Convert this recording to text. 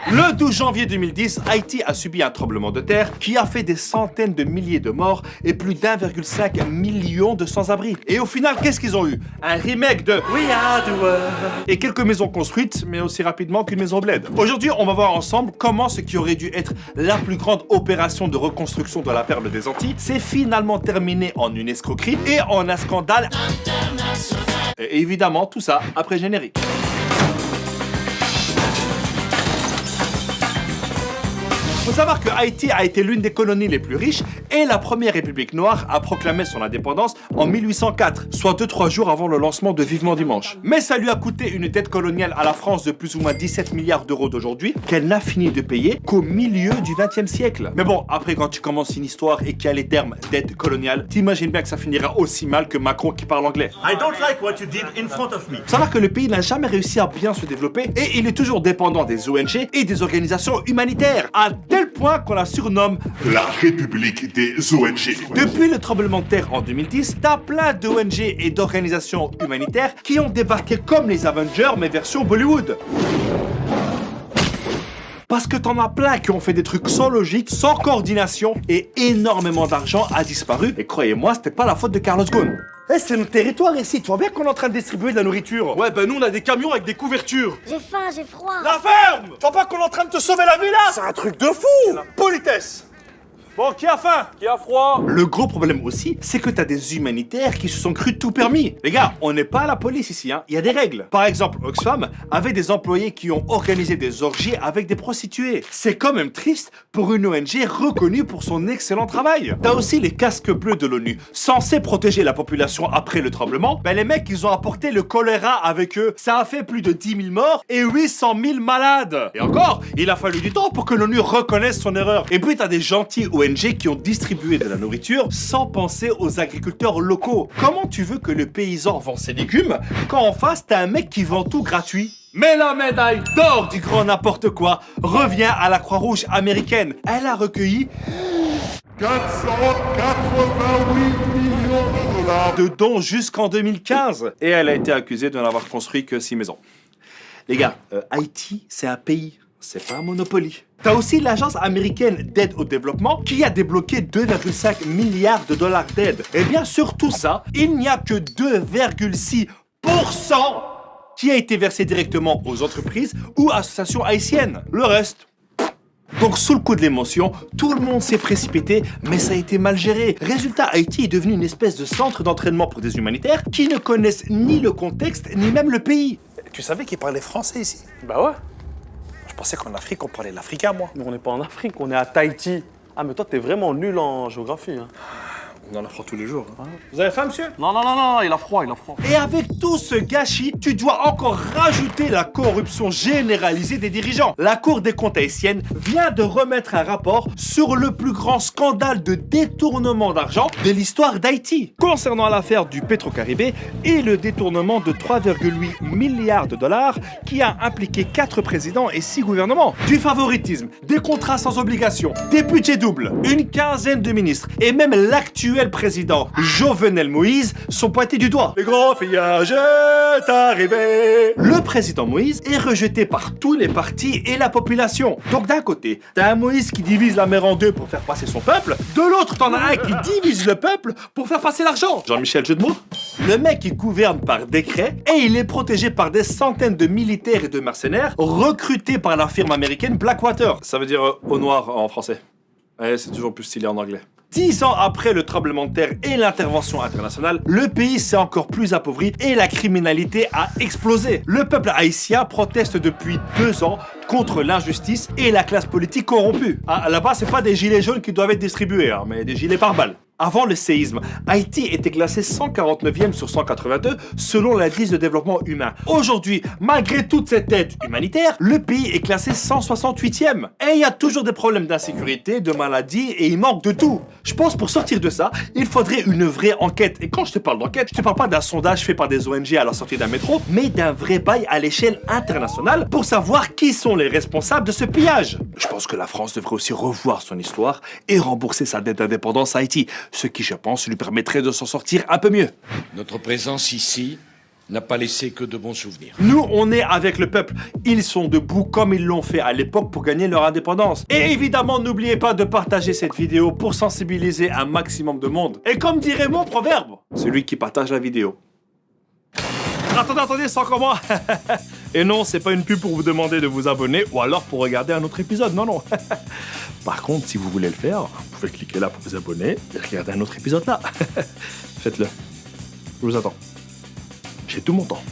Le 12 janvier 2010, Haïti a subi un tremblement de terre qui a fait des centaines de milliers de morts et plus d'1,5 million de sans-abri. Et au final, qu'est-ce qu'ils ont eu? Un remake de We Are the World et quelques maisons construites, mais aussi rapidement qu'une maison bled. Aujourd'hui, on va voir ensemble comment ce qui aurait dû être la plus grande opération de reconstruction de la perle des Antilles s'est finalement terminé en une escroquerie et en un scandale international. Et évidemment, tout ça après générique. Faut savoir que Haïti a été l'une des colonies les plus riches et la première république noire a proclamé son indépendance en 1804, soit 2-3 jours avant le lancement de Vivement Dimanche. Mais ça lui a coûté une dette coloniale à la France de plus ou moins 17 milliards d'euros d'aujourd'hui, qu'elle n'a fini de payer qu'au milieu du XXe siècle. Mais bon, après quand tu commences une histoire et qu'il y a les termes dette coloniale, t'imagines bien que ça finira aussi mal que Macron qui parle anglais. I don't like what you did in front of me. Faut savoir que le pays n'a jamais réussi à bien se développer et il est toujours dépendant des ONG et des organisations humanitaires, à tel point qu'on la surnomme la République des ONG. Depuis le tremblement de terre en 2010, t'as plein d'ONG et d'organisations humanitaires qui ont débarqué comme les Avengers mais version Bollywood. Parce que t'en as plein qui ont fait des trucs sans logique, sans coordination et énormément d'argent a disparu. Et croyez-moi, c'était pas la faute de Carlos Ghosn. Eh, c'est notre territoire ici, tu vois bien qu'on est en train de distribuer de la nourriture. Ouais, ben nous on a des camions avec des couvertures. J'ai faim, j'ai froid. La ferme! Tu vois pas qu'on est en train de te sauver la vie là? C'est un truc de fou! La politesse! Bon, qui a faim? Qui a froid? Le gros problème aussi, c'est que t'as des humanitaires qui se sont crus tout permis. Les gars, on n'est pas à la police ici, hein. Il y a des règles. Par exemple, Oxfam avait des employés qui ont organisé des orgies avec des prostituées. C'est quand même triste pour une ONG reconnue pour son excellent travail. T'as aussi les casques bleus de l'ONU, censés protéger la population après le tremblement. Ben les mecs, ils ont apporté le choléra avec eux. Ça a fait plus de 10 000 morts et 800 000 malades. Et encore, il a fallu du temps pour que l'ONU reconnaisse son erreur. Et puis t'as des gentils ONG qui ont distribué de la nourriture sans penser aux agriculteurs locaux. Comment tu veux que le paysan vend ses légumes quand en face t'as un mec qui vend tout gratuit? Mais la médaille d'or du grand n'importe quoi revient à la Croix-Rouge américaine. Elle a recueilli 488 millions de dollars de dons jusqu'en 2015. Et elle a été accusée de n'avoir construit que 6 maisons. Les gars, Haïti, c'est un pays, c'est pas un Monopoly. T'as aussi l'agence américaine d'aide au développement qui a débloqué 2,5 milliards de dollars d'aide. Et bien sur tout ça, il n'y a que 2,6% qui a été versé directement aux entreprises ou associations haïtiennes. Le reste... Donc sous le coup de l'émotion, tout le monde s'est précipité, mais ça a été mal géré. Résultat, Haïti est devenu une espèce de centre d'entraînement pour des humanitaires qui ne connaissent ni le contexte, ni même le pays. Tu savais qu'ils parlaient français ici? Bah ouais. Je pensais qu'en Afrique, on parlait l'africain, moi. Mais on n'est pas en Afrique, on est à Tahiti. Ah, mais toi, t'es vraiment nul en géographie. Hein. On en apprend tous les jours. Hein. Vous avez faim, monsieur? Non, non, non, non, il a froid, il a froid. Et avec tout ce gâchis, tu dois encore rajouter la corruption généralisée des dirigeants. La Cour des comptes haïtienne vient de remettre un rapport sur le plus grand scandale de détournement d'argent de l'histoire d'Haïti, concernant l'affaire du Petro-Caribé et le détournement de 3,8 milliards de dollars qui a impliqué 4 présidents et 6 gouvernements. Du favoritisme, des contrats sans obligation, des budgets doubles, une quinzaine de ministres et même l'actuel président Jovenel Moïse sont pointés du doigt. Le grand pillage est arrivé. Le président Moïse est rejeté par tous les partis et la population. Donc d'un côté, t'as un Moïse qui divise la mer en deux pour faire passer son peuple. De l'autre, t'en as un qui divise le peuple pour faire passer l'argent. Jean-Michel, jeu de mots? Le mec, il gouverne par décret et il est protégé par des centaines de militaires et de mercenaires recrutés par la firme américaine Blackwater. Ça veut dire au noir en français. Ouais, c'est toujours plus stylé en anglais. 10 ans après le tremblement de terre et l'intervention internationale, le pays s'est encore plus appauvri et la criminalité a explosé. Le peuple haïtien proteste depuis 2 ans contre l'injustice et la classe politique corrompue. Ah, là-bas, c'est pas des gilets jaunes qui doivent être distribués, hein, mais des gilets pare-balles. Avant le séisme, Haïti était classé 149e sur 182 selon l'indice de développement humain. Aujourd'hui, malgré toute cette aide humanitaire, le pays est classé 168e. Et il y a toujours des problèmes d'insécurité, de maladies et il manque de tout. Je pense pour sortir de ça, il faudrait une vraie enquête. Et quand je te parle d'enquête, je te parle pas d'un sondage fait par des ONG à la sortie d'un métro, mais d'un vrai bail à l'échelle internationale pour savoir qui sont les responsables de ce pillage. Je pense que la France devrait aussi revoir son histoire et rembourser sa dette d'indépendance à Haïti. Ce qui, je pense, lui permettrait de s'en sortir un peu mieux. Notre présence ici n'a pas laissé que de bons souvenirs. Nous, on est avec le peuple. Ils sont debout comme ils l'ont fait à l'époque pour gagner leur indépendance. Et évidemment, n'oubliez pas de partager cette vidéo pour sensibiliser un maximum de monde. Et comme dirait mon proverbe, celui qui partage la vidéo. Attendez, sans comment. Et non, c'est pas une pub pour vous demander de vous abonner ou alors pour regarder un autre épisode, non. Par contre, si vous voulez le faire, vous pouvez cliquer là pour vous abonner et regarder un autre épisode là. Faites-le. Je vous attends. J'ai tout mon temps.